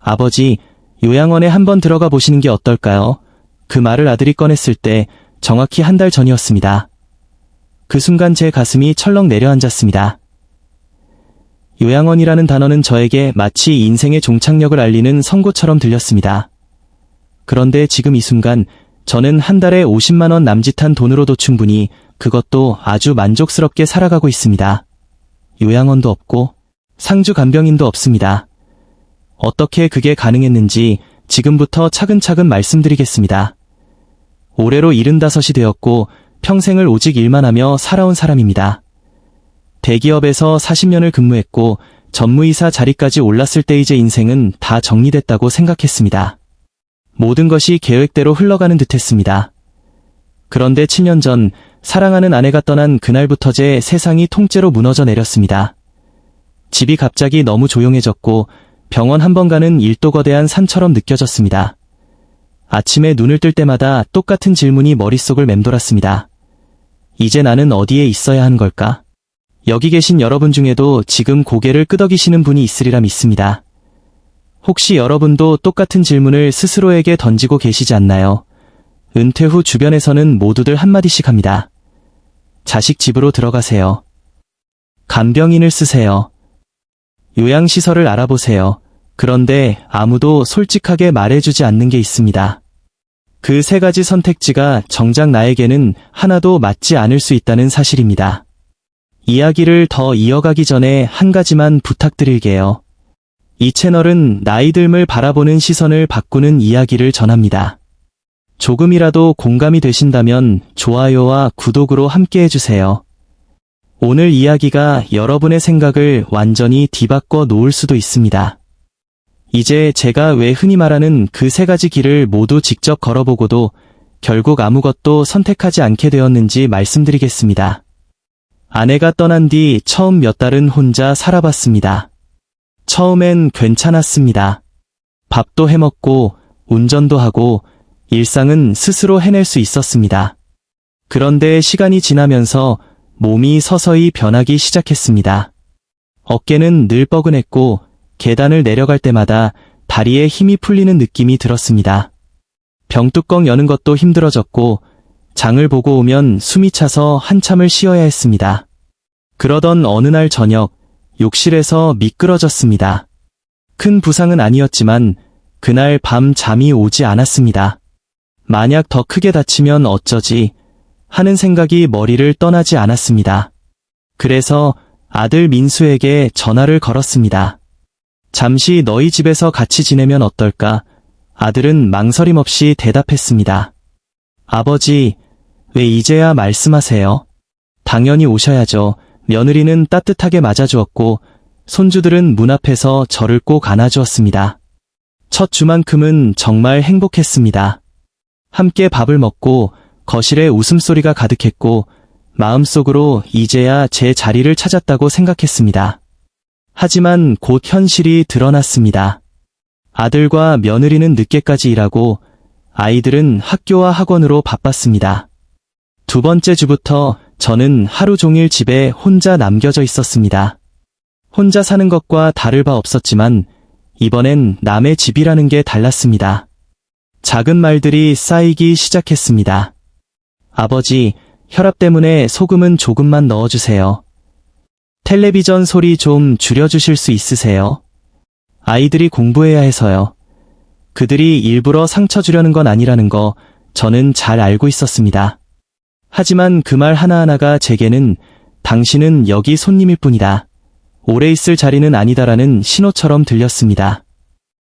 아버지, 요양원에 한번 들어가 보시는 게 어떨까요? 그 말을 아들이 꺼냈을 때 정확히 한 달 전이었습니다. 그 순간 제 가슴이 철렁 내려앉았습니다. 요양원이라는 단어는 저에게 마치 인생의 종착역을 알리는 선고처럼 들렸습니다. 그런데 지금 이 순간 저는 한 달에 50만 원 남짓한 돈으로도 충분히, 그것도 아주 만족스럽게 살아가고 있습니다. 요양원도 없고 상주 간병인도 없습니다. 어떻게 그게 가능했는지 지금부터 차근차근 말씀드리겠습니다. 올해로 75이 되었고 평생을 오직 일만 하며 살아온 사람입니다. 대기업에서 40년을 근무했고 전무이사 자리까지 올랐을 때 이제 인생은 다 정리됐다고 생각했습니다. 모든 것이 계획대로 흘러가는 듯했습니다. 그런데 7년 전 사랑하는 아내가 떠난 그날부터 제 세상이 통째로 무너져 내렸습니다. 집이 갑자기 너무 조용해졌고 병원 한 번 가는 일도 거대한 산처럼 느껴졌습니다. 아침에 눈을 뜰 때마다 똑같은 질문이 머릿속을 맴돌았습니다. 이제 나는 어디에 있어야 하는 걸까? 여기 계신 여러분 중에도 지금 고개를 끄덕이시는 분이 있으리라 믿습니다. 혹시 여러분도 똑같은 질문을 스스로에게 던지고 계시지 않나요? 은퇴 후 주변에서는 모두들 한마디씩 합니다. 자식 집으로 들어가세요. 간병인을 쓰세요. 요양시설을 알아보세요. 그런데 아무도 솔직하게 말해주지 않는 게 있습니다. 그 세 가지 선택지가 정작 나에게는 하나도 맞지 않을 수 있다는 사실입니다. 이야기를 더 이어가기 전에 한 가지만 부탁드릴게요. 이 채널은 나이듦을 바라보는 시선을 바꾸는 이야기를 전합니다. 조금이라도 공감이 되신다면 좋아요와 구독으로 함께 해주세요. 오늘 이야기가 여러분의 생각을 완전히 뒤바꿔 놓을 수도 있습니다. 이제 제가 왜 흔히 말하는 그 세 가지 길을 모두 직접 걸어보고도 결국 아무것도 선택하지 않게 되었는지 말씀드리겠습니다. 아내가 떠난 뒤 처음 몇 달은 혼자 살아봤습니다. 처음엔 괜찮았습니다. 밥도 해먹고 운전도 하고 일상은 스스로 해낼 수 있었습니다. 그런데 시간이 지나면서 몸이 서서히 변하기 시작했습니다. 어깨는 늘 뻐근했고 계단을 내려갈 때마다 다리에 힘이 풀리는 느낌이 들었습니다. 병뚜껑 여는 것도 힘들어졌고 장을 보고 오면 숨이 차서 한참을 쉬어야 했습니다. 그러던 어느 날 저녁, 욕실에서 미끄러졌습니다. 큰 부상은 아니었지만 그날 밤 잠이 오지 않았습니다. 만약 더 크게 다치면 어쩌지 하는 생각이 머리를 떠나지 않았습니다. 그래서 아들 민수에게 전화를 걸었습니다. 잠시 너희 집에서 같이 지내면 어떨까? 아들은 망설임 없이 대답했습니다. 아버지, 왜 이제야 말씀하세요? 당연히 오셔야죠. 며느리는 따뜻하게 맞아주었고 손주들은 문 앞에서 저를 꼭 안아주었습니다. 첫 주만큼은 정말 행복했습니다. 함께 밥을 먹고 거실에 웃음소리가 가득했고 마음속으로 이제야 제 자리를 찾았다고 생각했습니다. 하지만 곧 현실이 드러났습니다. 아들과 며느리는 늦게까지 일하고 아이들은 학교와 학원으로 바빴습니다. 두 번째 주부터 저는 하루 종일 집에 혼자 남겨져 있었습니다. 혼자 사는 것과 다를 바 없었지만 이번엔 남의 집이라는 게 달랐습니다. 작은 말들이 쌓이기 시작했습니다. 아버지, 혈압 때문에 소금은 조금만 넣어주세요. 텔레비전 소리 좀 줄여주실 수 있으세요? 아이들이 공부해야 해서요. 그들이 일부러 상처 주려는 건 아니라는 거 저는 잘 알고 있었습니다. 하지만 그 말 하나하나가 제게는 당신은 여기 손님일 뿐이다. 오래 있을 자리는 아니다라는 신호처럼 들렸습니다.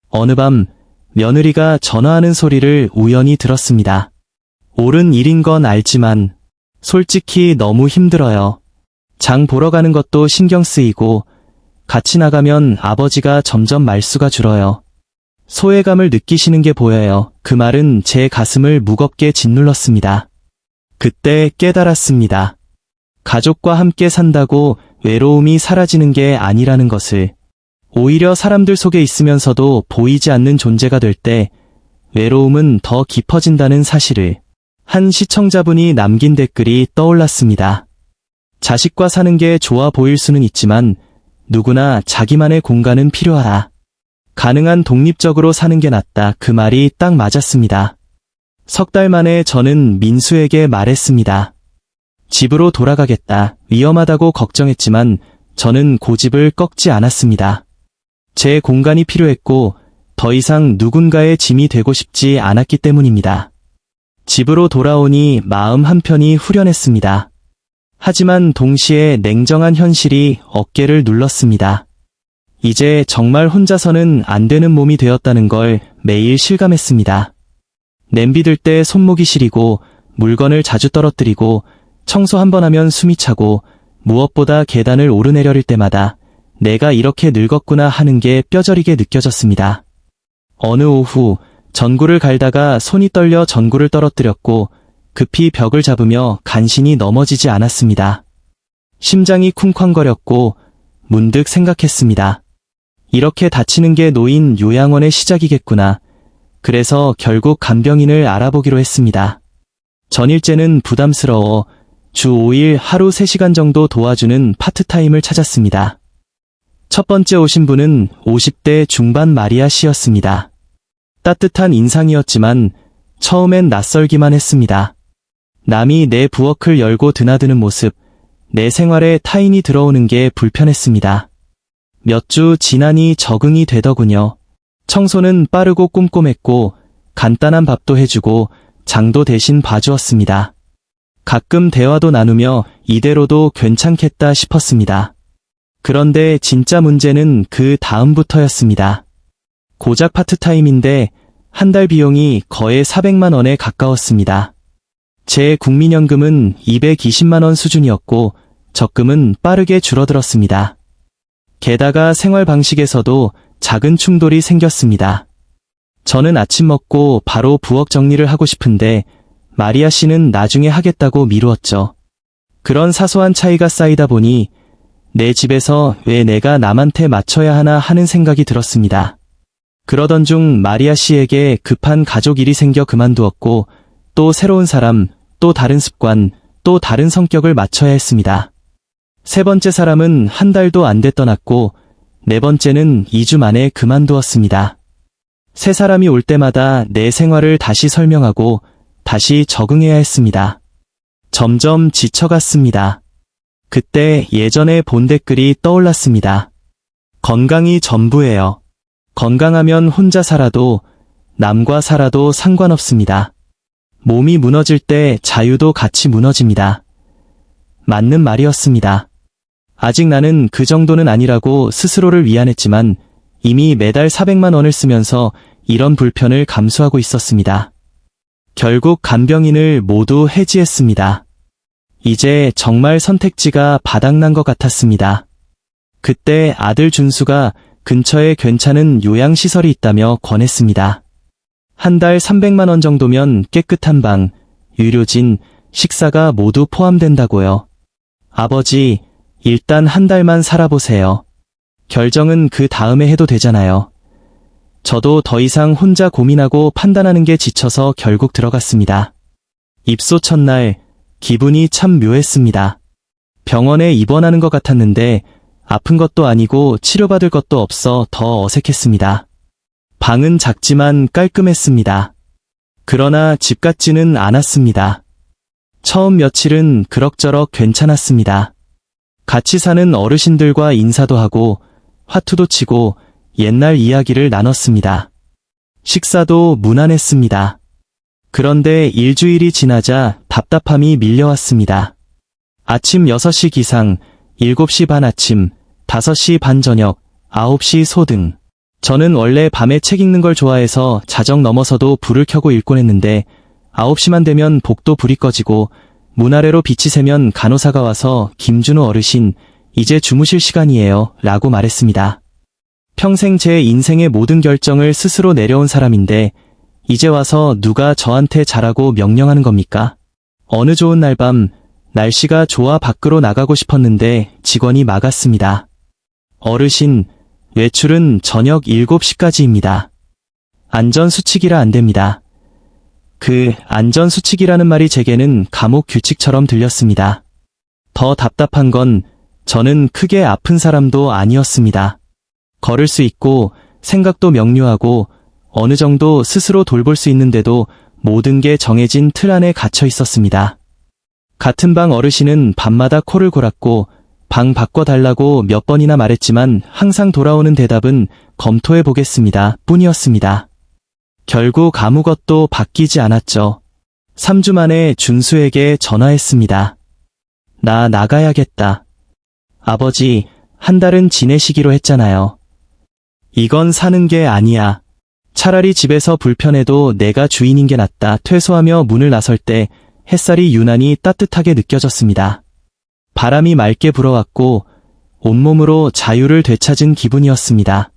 어느 밤 며느리가 전화하는 소리를 우연히 들었습니다. 옳은 일인 건 알지만 솔직히 너무 힘들어요. 장 보러 가는 것도 신경 쓰이고 같이 나가면 아버지가 점점 말수가 줄어요. 소외감을 느끼시는 게 보여요. 그 말은 제 가슴을 무겁게 짓눌렀습니다. 그때 깨달았습니다. 가족과 함께 산다고 외로움이 사라지는 게 아니라는 것을. 오히려 사람들 속에 있으면서도 보이지 않는 존재가 될 때 외로움은 더 깊어진다는 사실을. 한 시청자분이 남긴 댓글이 떠올랐습니다. 자식과 사는 게 좋아 보일 수는 있지만 누구나 자기만의 공간은 필요하다. 가능한 독립적으로 사는 게 낫다. 그 말이 딱 맞았습니다. 석 달 만에 저는 민수에게 말했습니다. 집으로 돌아가겠다. 위험하다고 걱정했지만 저는 고집을 꺾지 않았습니다. 제 공간이 필요했고 더 이상 누군가의 짐이 되고 싶지 않았기 때문입니다. 집으로 돌아오니 마음 한편이 후련했습니다. 하지만 동시에 냉정한 현실이 어깨를 눌렀습니다. 이제 정말 혼자서는 안 되는 몸이 되었다는 걸 매일 실감했습니다. 냄비 들 때 손목이 시리고 물건을 자주 떨어뜨리고 청소 한 번 하면 숨이 차고 무엇보다 계단을 오르내려릴 때마다 내가 이렇게 늙었구나 하는 게 뼈저리게 느껴졌습니다. 어느 오후 전구를 갈다가 손이 떨려 전구를 떨어뜨렸고 급히 벽을 잡으며 간신히 넘어지지 않았습니다. 심장이 쿵쾅거렸고 문득 생각했습니다. 이렇게 다치는 게 노인 요양원의 시작이겠구나. 그래서 결국 간병인을 알아보기로 했습니다. 전일제는 부담스러워 주 5일 하루 3시간 정도 도와주는 파트타임을 찾았습니다. 첫 번째 오신 분은 50대 중반 마리아 씨였습니다. 따뜻한 인상이었지만 처음엔 낯설기만 했습니다. 남이 내 부엌을 열고 드나드는 모습, 내 생활에 타인이 들어오는 게 불편했습니다. 몇 주 지나니 적응이 되더군요. 청소는 빠르고 꼼꼼했고 간단한 밥도 해주고 장도 대신 봐주었습니다. 가끔 대화도 나누며 이대로도 괜찮겠다 싶었습니다. 그런데 진짜 문제는 그 다음부터였습니다. 고작 파트타임인데 한 달 비용이 거의 400만 원에 가까웠습니다. 제 국민연금은 220만 원 수준이었고 적금은 빠르게 줄어들었습니다. 게다가 생활 방식에서도 작은 충돌이 생겼습니다. 저는 아침 먹고 바로 부엌 정리를 하고 싶은데 마리아 씨는 나중에 하겠다고 미루었죠. 그런 사소한 차이가 쌓이다 보니 내 집에서 왜 내가 남한테 맞춰야 하나 하는 생각이 들었습니다. 그러던 중 마리아 씨에게 급한 가족 일이 생겨 그만두었고 또 새로운 사람, 또 다른 습관, 또 다른 성격을 맞춰야 했습니다. 세 번째 사람은 한 달도 안 돼 떠났고 네 번째는 2주 만에 그만두었습니다. 새 사람이 올 때마다 내 생활을 다시 설명하고 다시 적응해야 했습니다. 점점 지쳐갔습니다. 그때 예전에 본 댓글이 떠올랐습니다. 건강이 전부예요. 건강하면 혼자 살아도 남과 살아도 상관없습니다. 몸이 무너질 때 자유도 같이 무너집니다. 맞는 말이었습니다. 아직 나는 그 정도는 아니라고 스스로를 위안했지만 이미 매달 400만 원을 쓰면서 이런 불편을 감수하고 있었습니다. 결국 간병인을 모두 해지했습니다. 이제 정말 선택지가 바닥난 것 같았습니다. 그때 아들 준수가 근처에 괜찮은 요양시설이 있다며 권했습니다. 한 달 300만 원 정도면 깨끗한 방, 유료진, 식사가 모두 포함된다고요. 아버지, 일단 한 달만 살아보세요. 결정은 그 다음에 해도 되잖아요. 저도 더 이상 혼자 고민하고 판단하는 게 지쳐서 결국 들어갔습니다. 입소 첫날, 기분이 참 묘했습니다. 병원에 입원하는 것 같았는데 아픈 것도 아니고 치료받을 것도 없어 더 어색했습니다. 방은 작지만 깔끔했습니다. 그러나 집 같지는 않았습니다. 처음 며칠은 그럭저럭 괜찮았습니다. 같이 사는 어르신들과 인사도 하고 화투도 치고 옛날 이야기를 나눴습니다. 식사도 무난했습니다. 그런데 일주일이 지나자 답답함이 밀려왔습니다. 아침 6시 기상, 7시 반 아침, 5시 반 저녁, 9시 소등. 저는 원래 밤에 책 읽는 걸 좋아해서 자정 넘어서도 불을 켜고 읽곤 했는데 9시만 되면 복도 불이 꺼지고 문 아래로 빛이 새면 간호사가 와서 김준호 어르신, 이제 주무실 시간이에요 라고 말했습니다. 평생 제 인생의 모든 결정을 스스로 내려온 사람인데 이제 와서 누가 저한테 자라고 명령하는 겁니까? 어느 좋은 날 밤 날씨가 좋아 밖으로 나가고 싶었는데 직원이 막았습니다. 어르신, 외출은 저녁 7시까지입니다. 안전수칙이라 안 됩니다. 그 안전수칙이라는 말이 제게는 감옥 규칙처럼 들렸습니다. 더 답답한 건 저는 크게 아픈 사람도 아니었습니다. 걸을 수 있고 생각도 명료하고 어느 정도 스스로 돌볼 수 있는데도 모든 게 정해진 틀 안에 갇혀 있었습니다. 같은 방 어르신은 밤마다 코를 골았고 방 바꿔달라고 몇 번이나 말했지만 항상 돌아오는 대답은 검토해 보겠습니다 뿐이었습니다. 결국 아무것도 바뀌지 않았죠. 3주 만에 준수에게 전화했습니다. 나 나가야겠다. 아버지, 한 달은 지내시기로 했잖아요. 이건 사는 게 아니야. 차라리 집에서 불편해도 내가 주인인 게 낫다. 퇴소하며 문을 나설 때 햇살이 유난히 따뜻하게 느껴졌습니다. 바람이 맑게 불어왔고 온몸으로 자유를 되찾은 기분이었습니다.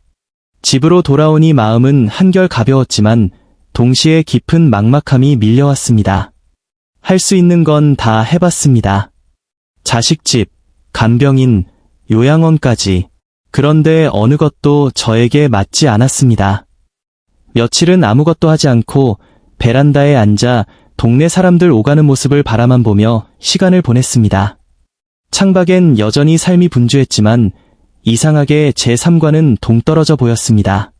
집으로 돌아오니 마음은 한결 가벼웠지만 동시에 깊은 막막함이 밀려왔습니다. 할 수 있는 건 다 해봤습니다. 자식집, 간병인, 요양원까지. 그런데 어느 것도 저에게 맞지 않았습니다. 며칠은 아무것도 하지 않고 베란다에 앉아 동네 사람들 오가는 모습을 바라만 보며 시간을 보냈습니다. 창밖엔 여전히 삶이 분주했지만 이상하게 제 삶과는 동떨어져 보였습니다.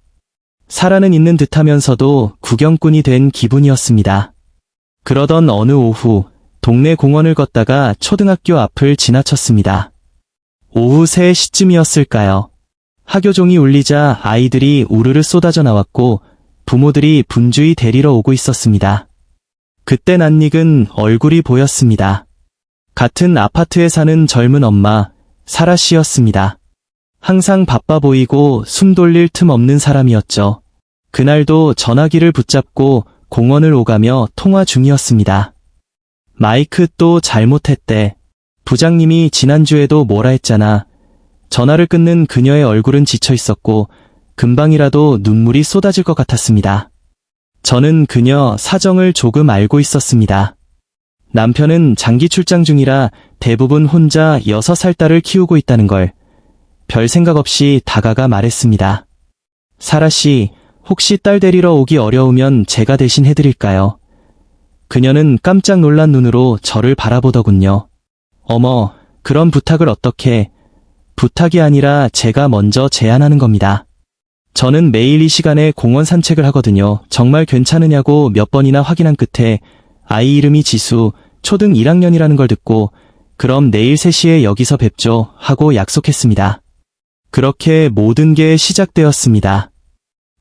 살아는 있는 듯하면서도 구경꾼이 된 기분이었습니다. 그러던 어느 오후 동네 공원을 걷다가 초등학교 앞을 지나쳤습니다. 오후 3시쯤이었을까요? 학교종이 울리자 아이들이 우르르 쏟아져 나왔고 부모들이 분주히 데리러 오고 있었습니다. 그때 낯익은 얼굴이 보였습니다. 같은 아파트에 사는 젊은 엄마, 사라 씨였습니다. 항상 바빠 보이고 숨 돌릴 틈 없는 사람이었죠. 그날도 전화기를 붙잡고 공원을 오가며 통화 중이었습니다. 마이크 또 잘못했대. 부장님이 지난주에도 뭐라 했잖아. 전화를 끊는 그녀의 얼굴은 지쳐 있었고 금방이라도 눈물이 쏟아질 것 같았습니다. 저는 그녀 사정을 조금 알고 있었습니다. 남편은 장기 출장 중이라 대부분 혼자 6살 딸을 키우고 있다는 걸 별 생각 없이 다가가 말했습니다. 사라 씨, 혹시 딸 데리러 오기 어려우면 제가 대신 해드릴까요? 그녀는 깜짝 놀란 눈으로 저를 바라보더군요. 어머, 그런 부탁을 어떻게? 부탁이 아니라 제가 먼저 제안하는 겁니다. 저는 매일 이 시간에 공원 산책을 하거든요. 정말 괜찮으냐고 몇 번이나 확인한 끝에 아이 이름이 지수, 초등 1학년이라는 걸 듣고 그럼 내일 3시에 여기서 뵙죠 하고 약속했습니다. 그렇게 모든 게 시작되었습니다.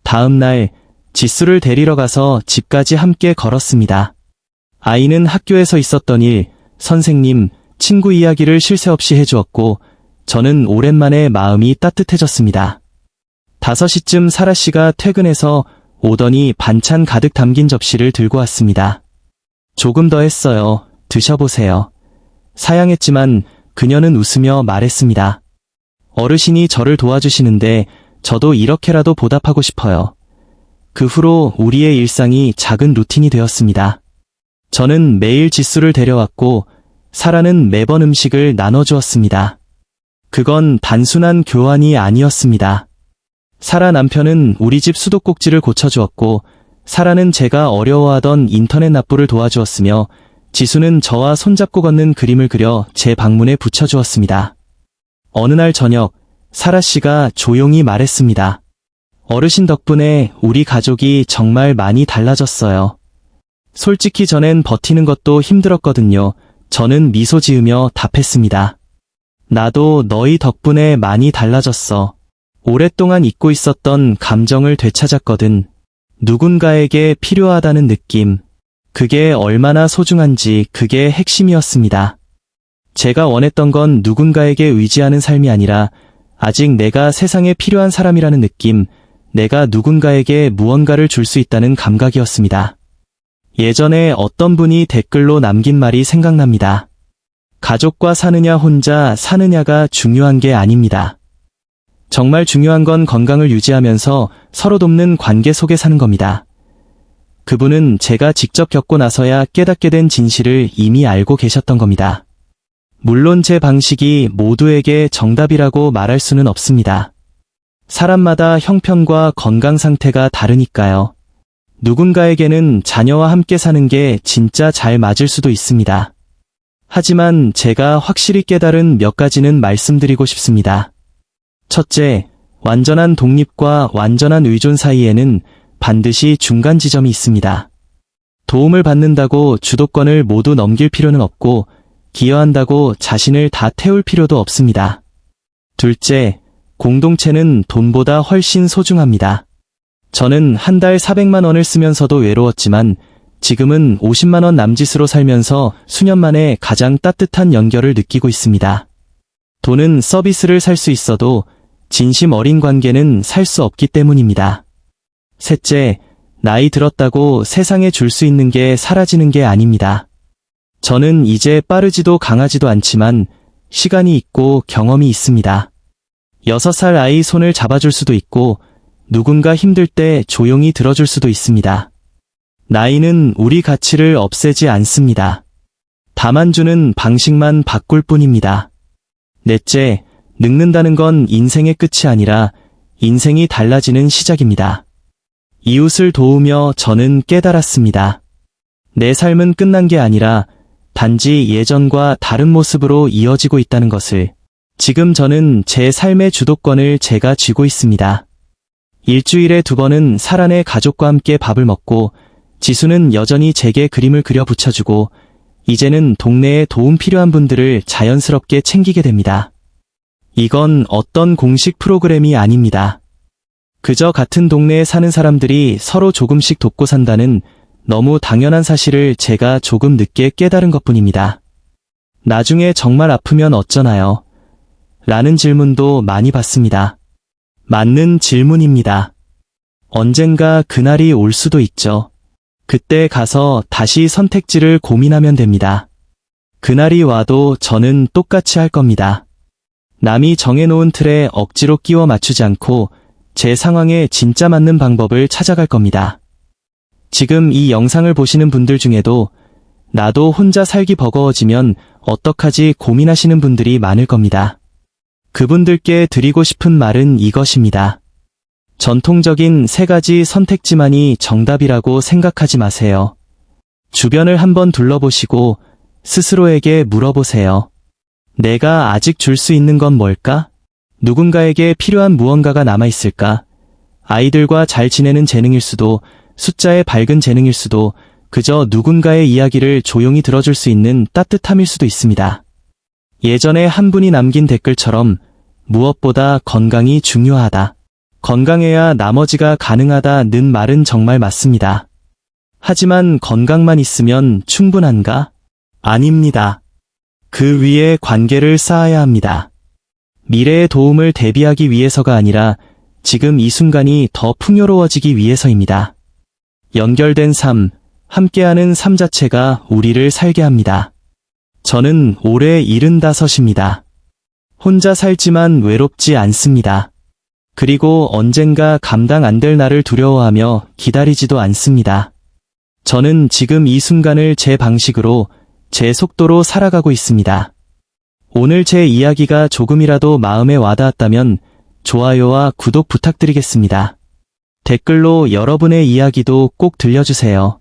다음 날 지수를 데리러 가서 집까지 함께 걸었습니다. 아이는 학교에서 있었던 일, 선생님, 친구 이야기를 쉴 새 없이 해주었고 저는 오랜만에 마음이 따뜻해졌습니다. 5시쯤 사라 씨가 퇴근해서 오더니 반찬 가득 담긴 접시를 들고 왔습니다. 조금 더 했어요. 드셔보세요. 사양했지만 그녀는 웃으며 말했습니다. 어르신이 저를 도와주시는데 저도 이렇게라도 보답하고 싶어요. 그 후로 우리의 일상이 작은 루틴이 되었습니다. 저는 매일 지수를 데려왔고 사라는 매번 음식을 나눠주었습니다. 그건 단순한 교환이 아니었습니다. 사라 남편은 우리 집 수도꼭지를 고쳐주었고 사라는 제가 어려워하던 인터넷 납부를 도와주었으며 지수는 저와 손잡고 걷는 그림을 그려 제 방문에 붙여주었습니다. 어느 날 저녁 사라 씨가 조용히 말했습니다. 어르신 덕분에 우리 가족이 정말 많이 달라졌어요. 솔직히 전엔 버티는 것도 힘들었거든요. 저는 미소 지으며 답했습니다. 나도 너희 덕분에 많이 달라졌어. 오랫동안 잊고 있었던 감정을 되찾았거든. 누군가에게 필요하다는 느낌. 그게 얼마나 소중한지 그게 핵심이었습니다. 제가 원했던 건 누군가에게 의지하는 삶이 아니라 아직 내가 세상에 필요한 사람이라는 느낌, 내가 누군가에게 무언가를 줄 수 있다는 감각이었습니다. 예전에 어떤 분이 댓글로 남긴 말이 생각납니다. 가족과 사느냐 혼자 사느냐가 중요한 게 아닙니다. 정말 중요한 건 건강을 유지하면서 서로 돕는 관계 속에 사는 겁니다. 그분은 제가 직접 겪고 나서야 깨닫게 된 진실을 이미 알고 계셨던 겁니다. 물론 제 방식이 모두에게 정답이라고 말할 수는 없습니다. 사람마다 형편과 건강 상태가 다르니까요. 누군가에게는 자녀와 함께 사는 게 진짜 잘 맞을 수도 있습니다. 하지만 제가 확실히 깨달은 몇 가지는 말씀드리고 싶습니다. 첫째, 완전한 독립과 완전한 의존 사이에는 반드시 중간 지점이 있습니다. 도움을 받는다고 주도권을 모두 넘길 필요는 없고, 기여한다고 자신을 다 태울 필요도 없습니다. 둘째, 공동체는 돈보다 훨씬 소중합니다. 저는 한 달 400만 원을 쓰면서도 외로웠지만 지금은 50만 원 남짓으로 살면서 수년 만에 가장 따뜻한 연결을 느끼고 있습니다. 돈은 서비스를 살 수 있어도 진심 어린 관계는 살 수 없기 때문입니다. 셋째, 나이 들었다고 세상에 줄 수 있는 게 사라지는 게 아닙니다. 저는 이제 빠르지도 강하지도 않지만 시간이 있고 경험이 있습니다. 6살 아이 손을 잡아줄 수도 있고 누군가 힘들 때 조용히 들어줄 수도 있습니다. 나이는 우리 가치를 없애지 않습니다. 다만 주는 방식만 바꿀 뿐입니다. 넷째, 늙는다는 건 인생의 끝이 아니라 인생이 달라지는 시작입니다. 이웃을 도우며 저는 깨달았습니다. 내 삶은 끝난 게 아니라 단지 예전과 다른 모습으로 이어지고 있다는 것을. 지금 저는 제 삶의 주도권을 제가 쥐고 있습니다. 일주일에 2번은 사란의 가족과 함께 밥을 먹고, 지수는 여전히 제게 그림을 그려 붙여주고, 이제는 동네에 도움 필요한 분들을 자연스럽게 챙기게 됩니다. 이건 어떤 공식 프로그램이 아닙니다. 그저 같은 동네에 사는 사람들이 서로 조금씩 돕고 산다는 너무 당연한 사실을 제가 조금 늦게 깨달은 것뿐입니다. 나중에 정말 아프면 어쩌나요? 라는 질문도 많이 받습니다. 맞는 질문입니다. 언젠가 그날이 올 수도 있죠. 그때 가서 다시 선택지를 고민하면 됩니다. 그날이 와도 저는 똑같이 할 겁니다. 남이 정해놓은 틀에 억지로 끼워 맞추지 않고 제 상황에 진짜 맞는 방법을 찾아갈 겁니다. 지금 이 영상을 보시는 분들 중에도 나도 혼자 살기 버거워지면 어떡하지 고민하시는 분들이 많을 겁니다. 그분들께 드리고 싶은 말은 이것입니다. 전통적인 3가지 선택지만이 정답이라고 생각하지 마세요. 주변을 한번 둘러보시고 스스로에게 물어보세요. 내가 아직 줄 수 있는 건 뭘까? 누군가에게 필요한 무언가가 남아있을까? 아이들과 잘 지내는 재능일 수도, 숫자에 밝은 재능일 수도, 그저 누군가의 이야기를 조용히 들어줄 수 있는 따뜻함일 수도 있습니다. 예전에 한 분이 남긴 댓글처럼 무엇보다 건강이 중요하다. 건강해야 나머지가 가능하다는 말은 정말 맞습니다. 하지만 건강만 있으면 충분한가? 아닙니다. 그 위에 관계를 쌓아야 합니다. 미래의 도움을 대비하기 위해서가 아니라 지금 이 순간이 더 풍요로워지기 위해서입니다. 연결된 삶, 함께하는 삶 자체가 우리를 살게 합니다. 저는 올해 75입니다. 혼자 살지만 외롭지 않습니다. 그리고 언젠가 감당 안 될 날을 두려워하며 기다리지도 않습니다. 저는 지금 이 순간을 제 방식으로, 제 속도로 살아가고 있습니다. 오늘 제 이야기가 조금이라도 마음에 와닿았다면 좋아요와 구독 부탁드리겠습니다. 댓글로 여러분의 이야기도 꼭 들려주세요.